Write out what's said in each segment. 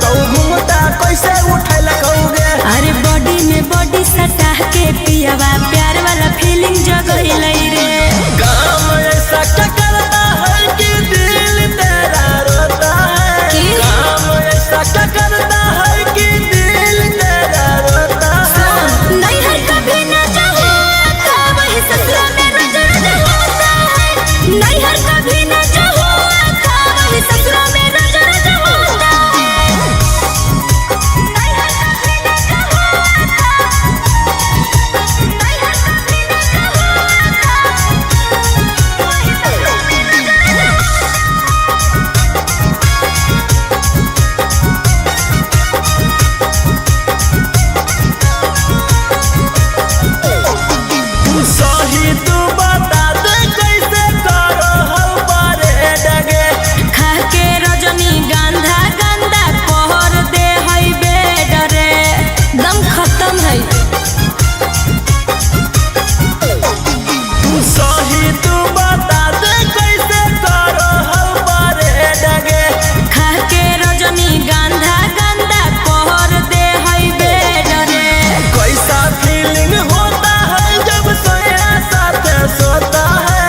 कहू घूमता कैसे उठैल कहूगे। अरे बॉडी में बॉडी सटा के पियावा प्यार वाला फीलिंग जगैले रे। काम ऐसा क्या करता है कि दिल तेरा रोता है। काम ऐसा क्या करता है कि दिल तेरा रोता है। नहीं है कभी ना चाहो था वही ससुरा में रोज रोज होता है। नहीं है कभी ना चाहो था वही ससुरा में रोज रोज होता है। नहीं है कभी ना चाहो था। नहीं है कभी ना चाहो था वही ससुरा में रोज सही तू बता दे कैसे करो हम बड़े डगे। खा के रजनी गंधा गंदा पहर दे हई बेड रे। दम खत्म है। सही तू बता दे कैसे करो हम बड़े डगे। खा के रजनी गंधा गंदा पहर दे हई बेड रे। कैसा फीलिंग होता है जब सोया साथ सोता है।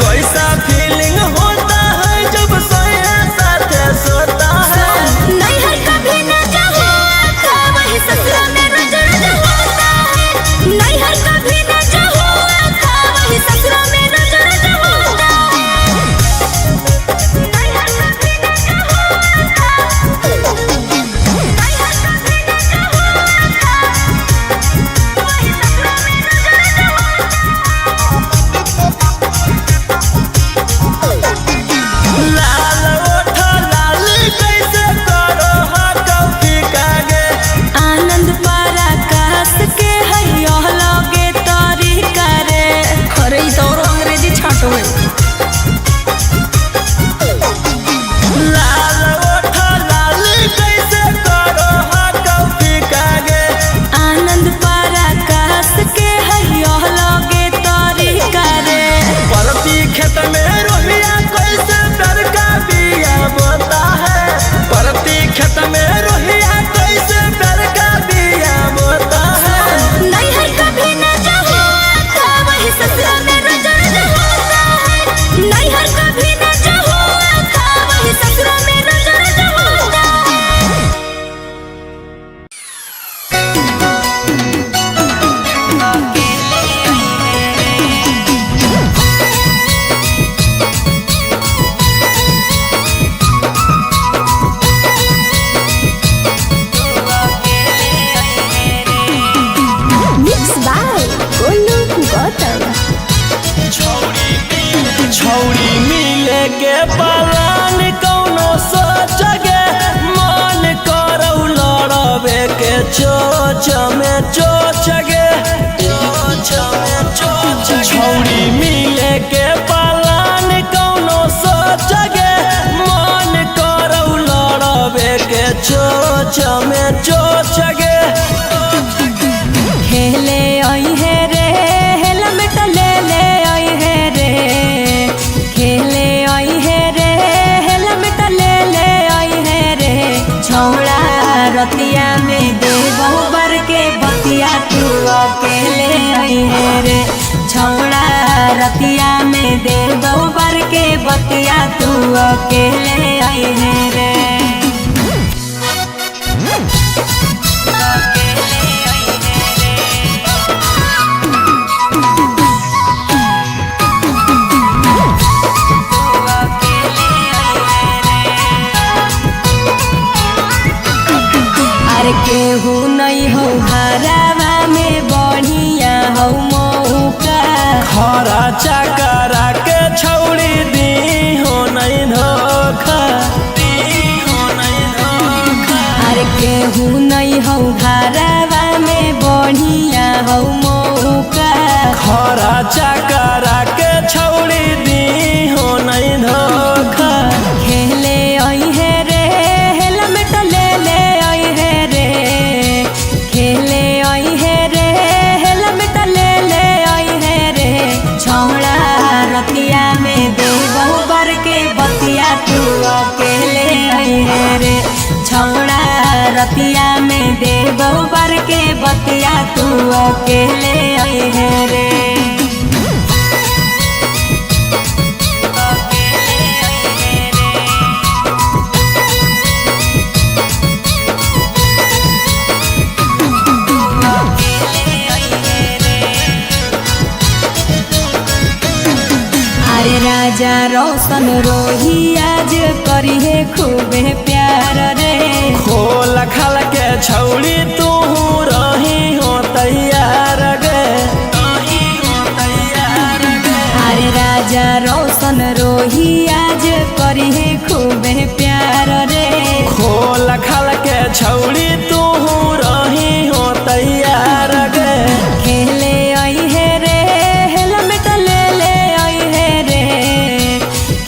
कैसा फीलिंग होता है जब सोया साथ सोता है। नहीं है कभी ना चाहो था वही ससुरा में रोज रोज होता है। नहीं है कभी ना चाहो था वही ससुरा में रोज रोज होता है। नहीं है कभी ना चाहो था। नहीं है कभी ना चाहो था वही ससुरा में रोज लाल ओठ लाल कैसे करो हाँ कौफी कागे। आनंद पराकाश के है लगे तरीका रे। अरे ई तो अंग्रेजी छाटो है। लाल ओठ लाल कैसे करो हाँ कौफी कागे। आनंद पराकाश के है लगे तरीका रे। परती खेत में रोहिया कैसे डर का बिया बोता है। परती खेत में रोहिया कैसे डर का बिया बोता है। नहीं है कभी ना चाहो था वही ससुरा में रोज रोज होता है। नहीं है कभी ना चाहो था वही ससुरा में रोज रोज होता है। Mix by Golu Gautam. छौड़ी मिले के पलान कौनो सोचगे। मन करौ लड़बे के चोच में चोचगे। छौड़ी मिले के पलान कौनो सोचगे। मन करौ लड़बे के चोच में चोचगे। खेले आई है रे हेलमेट ले ले आई है रे। खेले आई है रे हेलमेट ले ले आई है रे। छौड़ा रतिया में दे बहुबर के बतिया तू अकेले आई है रे। छौड़ा रतिया में दे बहुबर के बतिया तू अकेले आई है रे। अरे केहू नहीं हो घरवा में बढ़िया हो मौका। खरा चकरा के छौड़ी दी हो नहीं धोखा। अरे केहू नहीं हो घरवा में बढ़िया हो मौका। खरा चकरा के छौड़ी दी हो नहीं धोखा। खेले आई है रे हेलमेट ले ले आई है रे। खेले आई है रे हेलमेट ले ले आई है रे। छौड़ा रतिया में दे बहुबर के बतिया तू अकेले आई है रे। छौड़ा रतिया में देबो बर के बतिया तू अकेले आई है रे। राजा रोशन रोही आज करी है खूबे प्यार रे। खोल खाल के छौड़ी तू रही हो तैयार गे। अरे राजा रोशन रोही आज करी है खूबे प्यार रे। खोल खाल के छौड़ी तू रही हो तैयार गे। खेले आई है रे हेलमेट ले ले आई है रे।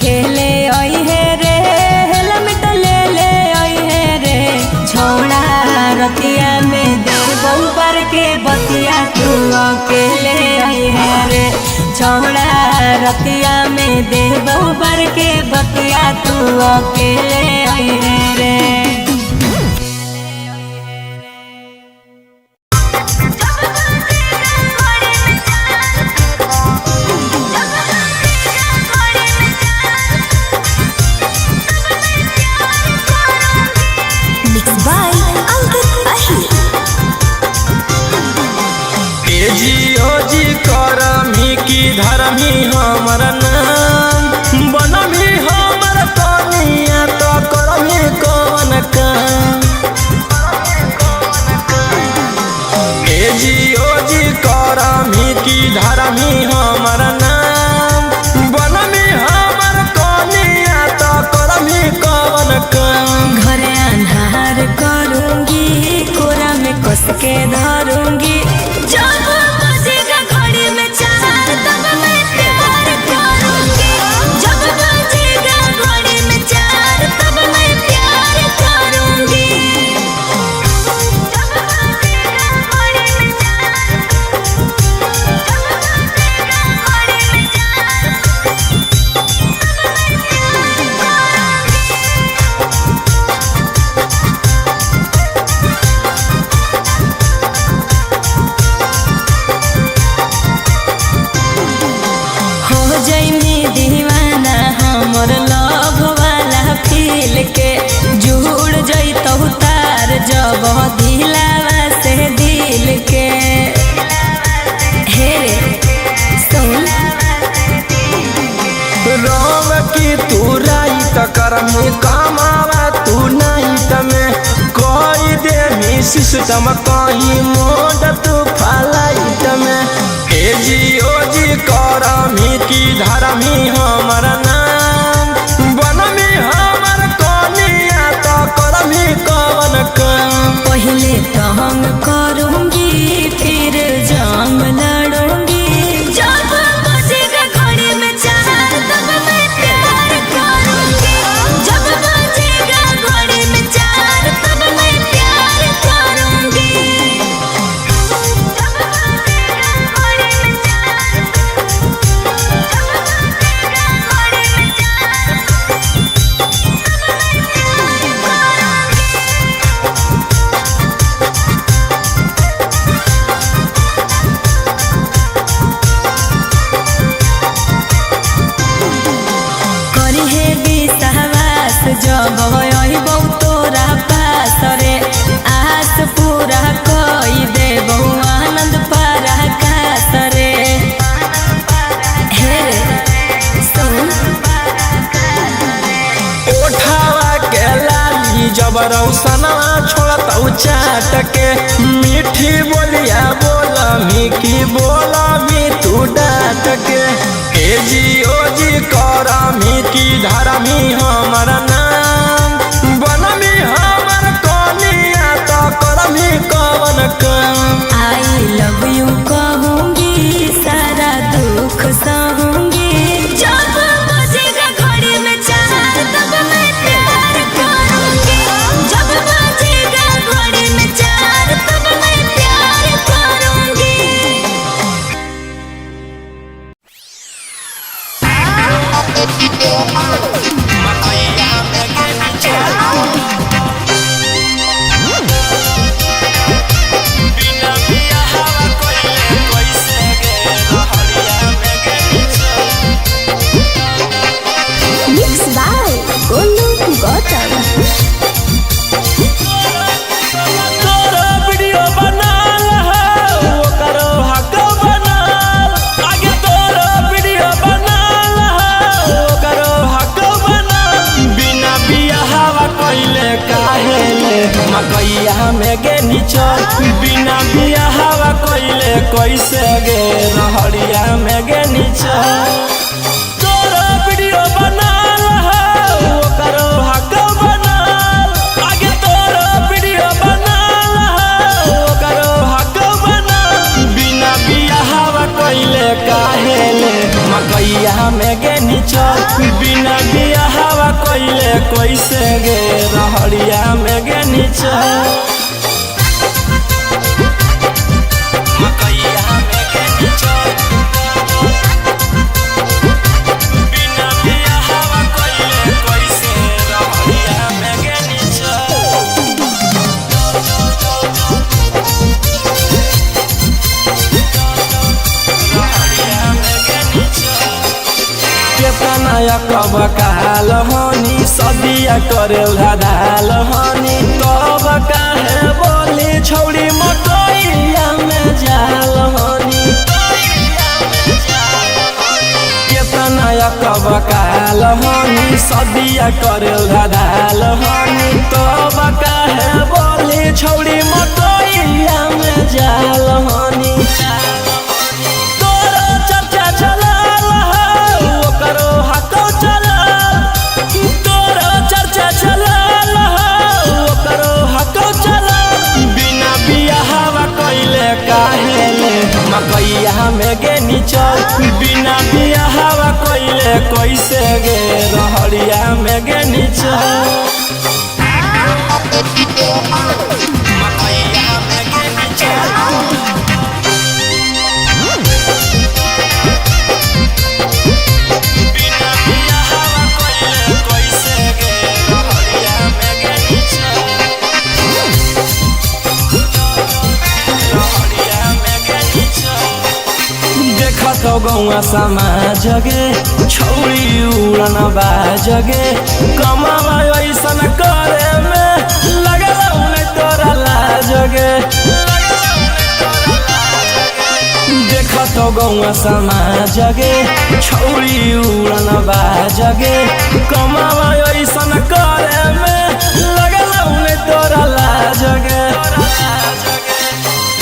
खेले आई है रे हेलमेट ले ले आई है रे। छोड़ा रतिया में देबो बर के बतिया तू अकेले आई है रे। छोड़ा रतिया में देबो बर के बतिया तू अकेले आई है रे। धर्मी हमर नाम बनमी हमर कनिया तो करमी कौन काम। ए जियो जी करमी की धर्मी हमर नाम बनमी हमर कनिया तो करमी कौन काम। घरे अन्हार करूंगी कोरा में कस के धरूंगी। जब बजेगा घड़ी में चार तब मैं प्यार करूंगी। जब बजेगा घड़ी में चार तब मैं प्यार करूंगी। जब बजेगा घड़ी में चार दीवाना हमर लव वाला फील के जुड़ जइतौ तार जब दिलावा से दिल के। हे सुन रोव की तू राइत करमी कमावा तू नाइट में कोई दे सिस्टम कहीं मोड तू फ्लाइट में। ए जियो जी करमी की धर्मी हमर नाम बनमी हमर कनिया तो करमी कौन काम। पहले तो हम करूंगी फिर जंग लड़ूंगी। जब बजेगा घड़ी में चार तब मैं प्यार करूंगी। जब बजेगा घड़ी में चार तब मैं प्यार करूंगी। जब अइबौ तोरा पास रे आस पूरा कई देबौ आनंद पराकाश रे। हे सुन उठावा के लाली जब रौसनवा छोड़तौ चाट के। मीठी बोलिया बोलमी की बोलमी तू डाट के। ए जियो जी करमी की धर्मी हमर नाम बनमी हमर कनिया तो करमी कौन काम। आई लव यू कहूंगी सारा दुख सहूंगी। जब बजेगा घड़ी में चार तब मैं प्यार करूंगी। जब बजेगा घड़ी में चार तब मैं प्यार करूंगी। मकैया मकैया में गे नीचल बिना बिया हवा कोइले कैसे गे रहरिया में गे नीचल तोरा वीडियो बनाल हो करो हक बनाल आगे तोरा वीडियो बनाल हो करो हक बनाल बिना बिया हवा कोइले काहेले मकैया में गे नीचल बिना बिया हवा कोइले कैसे गे रहरिया में गे नीचल मकैया में गे नीचल बिना बिया हवा कोइले कैसे रहरिया में गे नीचल रहरिया में गे नीचल केतना कब काल हनी सदिया करे धाल हनी तब काहे बोली छौड़ी मकैया में जाल हनी केतना कब काल हनी सदिया करे धाल हनी तब काहे बोली छौड़ी मकैया में जाल हनी तोरा चर्चा चलाल हो करो हको चलाल तोरा चर्चा चलाल हो करो हको चलाल बिना बिया हवा कोइले काहेले मकैया में गे नीचल बिना बिया हवा कोइले कैसे गे रहरिया में गे नीचल मकैया में गे नीचल बिना बिया हवा कोइले कैसे गे रहरिया में गे नीचल रहरिया में गे नीचल देखत गौआ समाज गे छौड़ी उड़न बाज गे कमावा ऐसन करे में लगल उन्हें तोरा लाज गे देखत गौआ समाज गे छौड़ी उड़न बाज गे कमावा ऐसन करे में लगल उन्हें तोरा लाज गे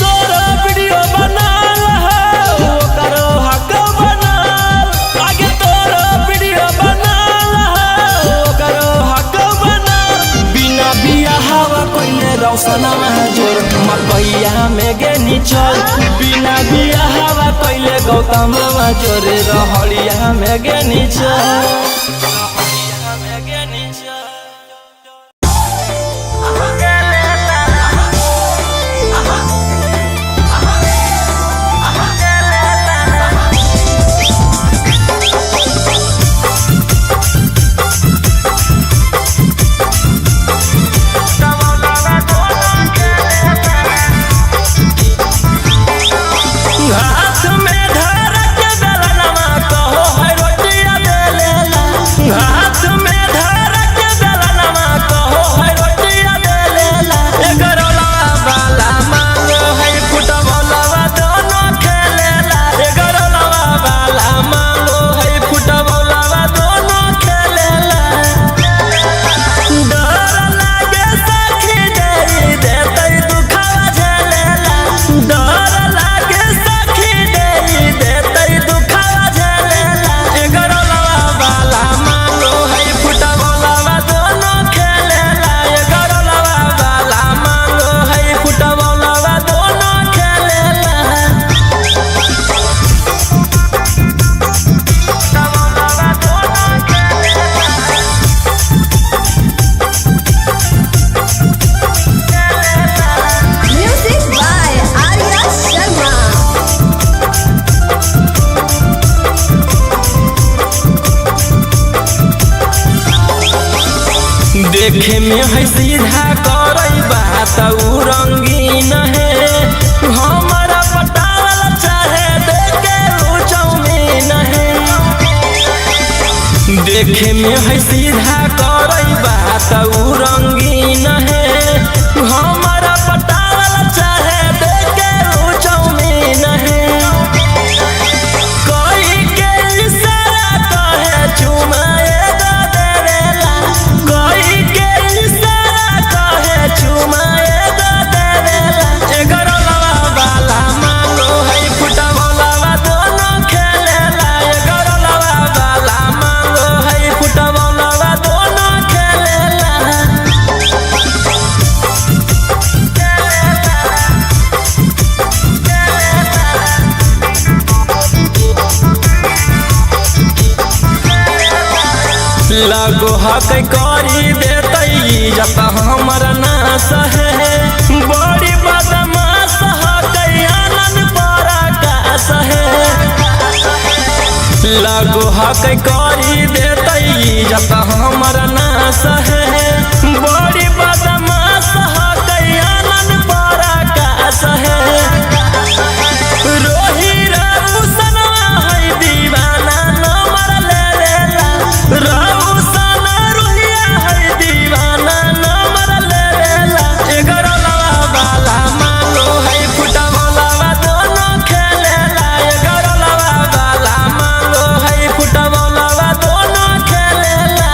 तोरा वीडियो बनाल हो करो हक बनाल आगे तोरा वीडियो बनाल हो करो हक बनाल बिना बिया हवा कोइले रौशना जोर मकैया में गे नीचल बिना बिया हवा कोइले गौतम जोर रहरिया में गे नीचल रहरिया में गे नीचल हाथ में धरक बेलनवा कहो है रोटिया बेलेला हाथ में धरक बेलनवा कहो है रोटिया बेलेला एगरोला वाला मांगो है फुटबॉलवा दोनों खेलेला एगरोला वाला मांगो है फुटबॉलवा दोनों खेलेला डर लागे सखी देई देतै दुखावा झेलेला डर लागे सखी देई देतै दुखावा झेलेला एगरोला वाला मांगो है फुटबॉलवा दोनों खेलेला एगरोला वाला मांगो है फुटबॉलवा दोनों खेलेला फुटबॉलवा दोनों Music by Arya Sharma. देखे में है सीधा करई बात उ रंगीन है हमारा पटावल चाहे देखे उ चौमीन है देखे में है सीधा करई बात उ रंगीन है हमारा पटावल चाहे देखे उ चौमीन है कोई के इशारा कहे चुमाए दा देवेला कोई के इशारा लगो हक करी देतई जब हमर नाश है बड़ी बदमाश हकई आनंद पराकाश है लगो हक करी देतई जब हमर नाश है बड़ी बदमाश हकई आनंद पराकाश है रोही रउसनवा है दीवाना नंबर ले लेला रउसन रोहिया है दीवाना नंबर ले लेला एगरो लवा वाला मानो है फुटबॉलवा दोनों खेलेला एगरो लवा वाला मानो है फुटबॉलवा दोनों खेलेला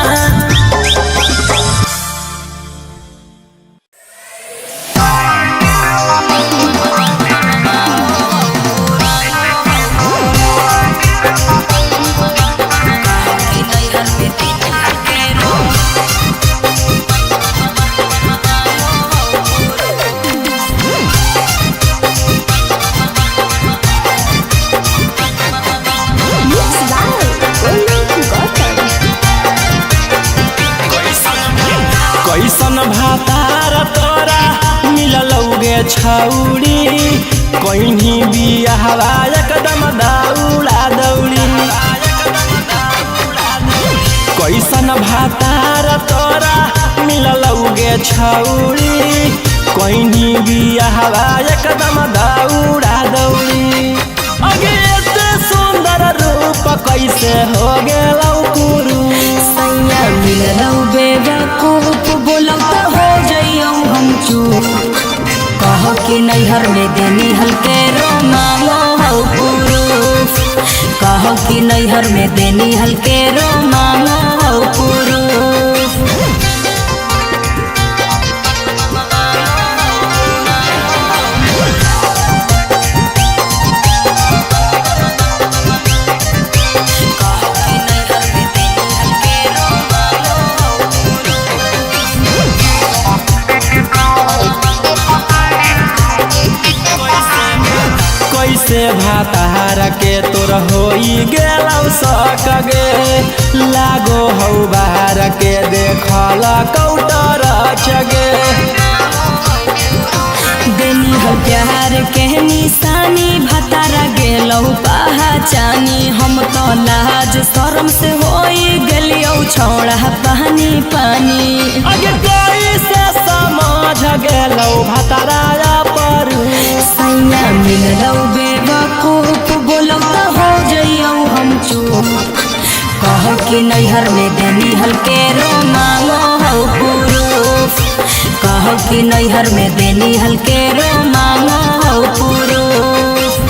Mixed by Golden Gotham. कैसन भातार तोरा मिललौगे छौरी कहीं बियाहवा एकदम दौड़ा दौड़ी कैसन भातार तोरा मिललौगे छौरी कहीं बियाहवा एकदम दौड़ा दौड़ी अगे एते सुंदर रूप कैसे हो गेलौ कुरू सैया मिललौ बेवकूफ बोलौ तो हो जइयौ हम चूप कह कि नैहर में देनी हल्के रोमांगो हौ पुरूफ कह कि नैहर में देनी हल्के रोमांगो हौ पुरूफ कैसे भातार के तोर होई गेलौ सकगे लागो हौ बाहर के देखल कौटर चगे देनी हो प्यार के निशानी भतारा गेलौ पहचानी हम तो लाज शर्म से होई गेलियौ छौड़ा पानी पानी अगे कैसे समझ गेलौ भातारा पर सैया मिललौ बेवकूफ बोलौ तो हो जइयौ हम चूप कह कि नैहर में देनी हल्के रोमांगो हौ पुरूफ कह कि नैहर में देनी हल्के रोमांगो हौ पुरूफ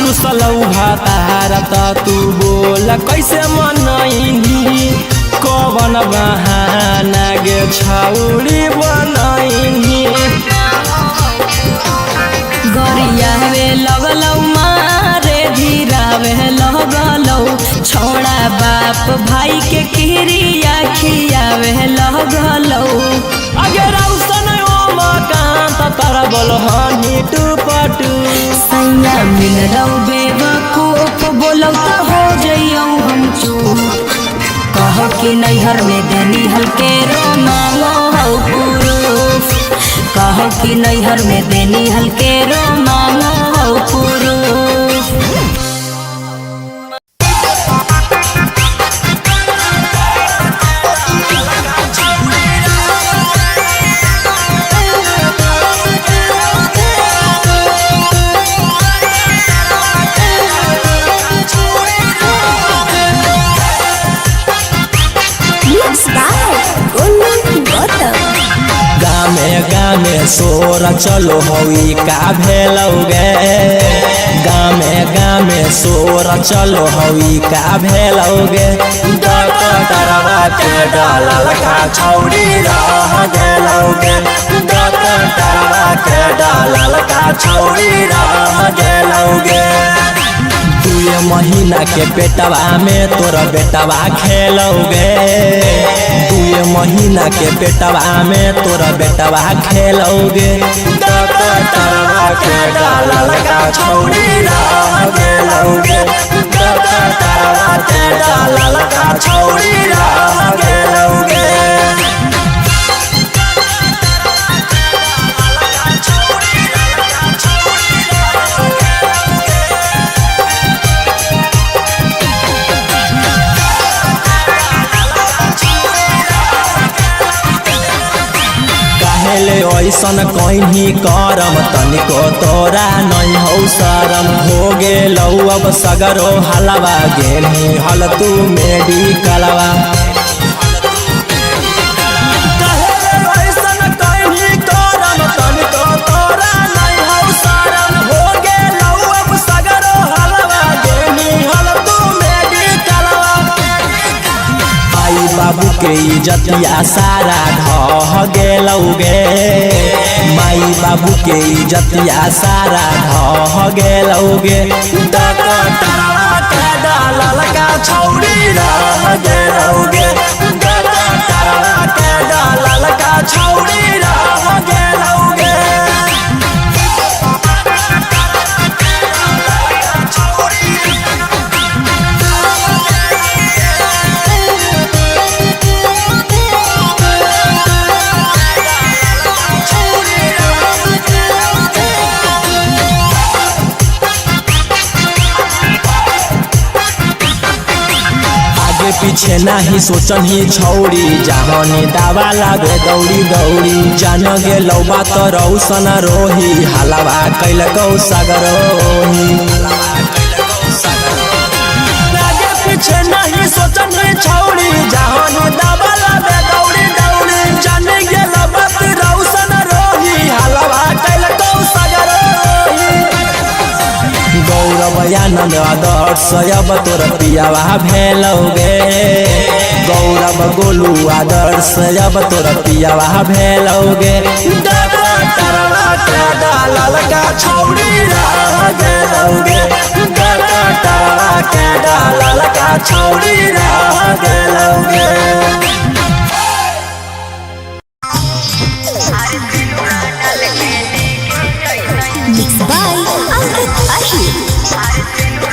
रुसलौ भातार त तू बोल कैसे मनैनी कवन बहाना गे छौरी बनैनी गरियावे लगलौ मारे धीरावे लगलौ छोड़ा बाप भाई के किरिया खियावे लगलौ अगे रौसन ओ मकान त तर बोल हनी टुपटु सैया मिललौ बेवकूफ बोलौ तो हो जइयौ हम चूप कह कि नैहर में देनी हल्के रोमांगो हौ पुरूफ कह कि नैहर में देनी हल्के रोमांगो हौ पुरूफ Mixed by Golden Gotham. गामे सोर चलो होई का भेलौगे गामे सोर चलो होई का भेलौगे डकटरवा के डालल का छौरी रह गेलौगे डकटरवा के डालल का छौरी रह गेलौगे 2 महीना के पेटवा में तोरा बेटवा खेलौगे 2 महीना के पेटवा में तोरा बेटवा खेलौगे डकटरवा के डालल का छौरी रह गेलौगे डकटरवा के डालल का छौरी रह गेलौगे ऐसन कहीं करम तनिको तोरा नहीं हो शरम हो गेलौ अब सगरो हलवा गेली हल तू मेडिकलवा बाबू के इज्जतिया सारा ढह गेलौगे माई बाबू के इज्जतिया सारा ढह गेलौगे डकटरवा के डालल का छौरी रह गेलौगे डकटरवा के डालल का छौरी रह गेलौगे पीछे नाही सोचनी छौरी जहानी दावा लागे दौड़ी दौड़ी जान गेलौ बात रौसन रोही हलवा कैलकौ सगरोही पीछे नहीं सोचनी छौरी जहानी दावा लागे दौड़ी दौड़ी जान गेलौ बात रौसन रोही हलवा कैलकौ सगरोही गौरव आनंद आदर्श अब तोर पियावा भेलौगे गौरव गोलू आदर्श अब तोर पियावा भेलौगे डकटरवा के डालल का छौरी रह गेलौगे डकटरवा के डालल का छौरी रह गेलौगे Mixed by Ankit Ahir.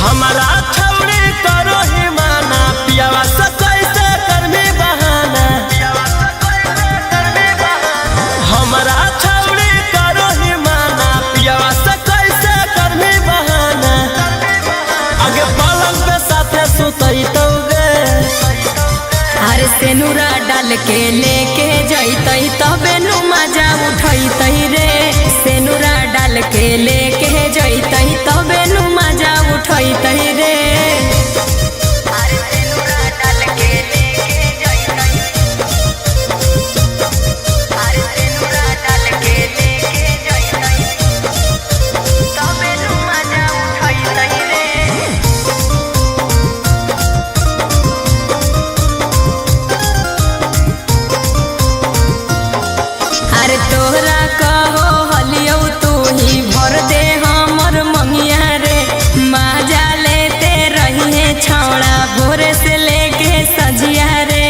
हमारा छौरी करो ही माना पियावा से कैसे करमी बहाना हमारा छौरी करो ही माना पियावा से कैसे करमी बहाना आगे पलंग पे साथे सुतई तौगे अरे सेनुरा डाल के लेके जैतई तबे नु मजा उठैतई रे सेनुरा डाल के लेके जैतई तबे नु मजा उठैतई रे अरे तोहरा कहो हलियौ तू ही भर दे हमर मंगिया रे माजा लेते रहिए छौड़ा भोरे से लेके सजिया रे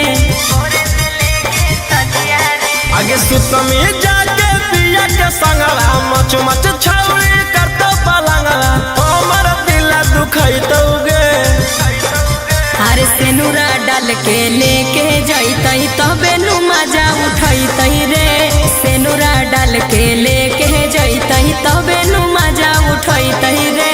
आगे सुतमी जाके पिया के संगला मच मच छौरी करतो पलंगला हमर दिल दुखई तौगे अरे सेनुरा डाल के लेके जैतई तबे नु मजा उठैतई रे सेनुरा डाल के लेके जैतई तबे नु मजा उठैतई रे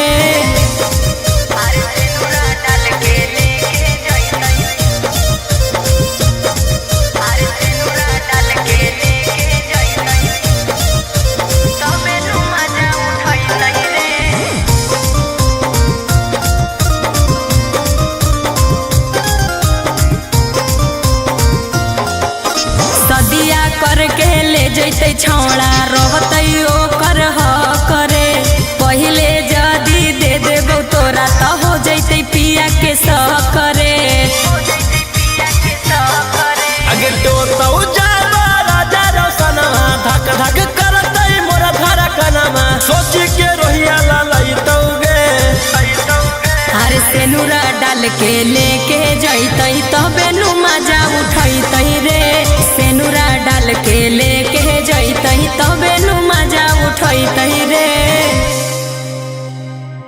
जैते छौड़ा रोवतै ओकर ह करे पहिले जदी दे देबो तोरा त हो जैते पिया के स करे अगे टोतौ जाबा राजा रोशनमा धक धक करतै मोरा धरा कनमा सोची के रोहिया ललैतौ गे अरे सेनुरा डाल के लेके जैतै तबे नु मजा उठैतै रे सेनुरा डाल के लेके जैतै तबे नु मजा उठैतै रे।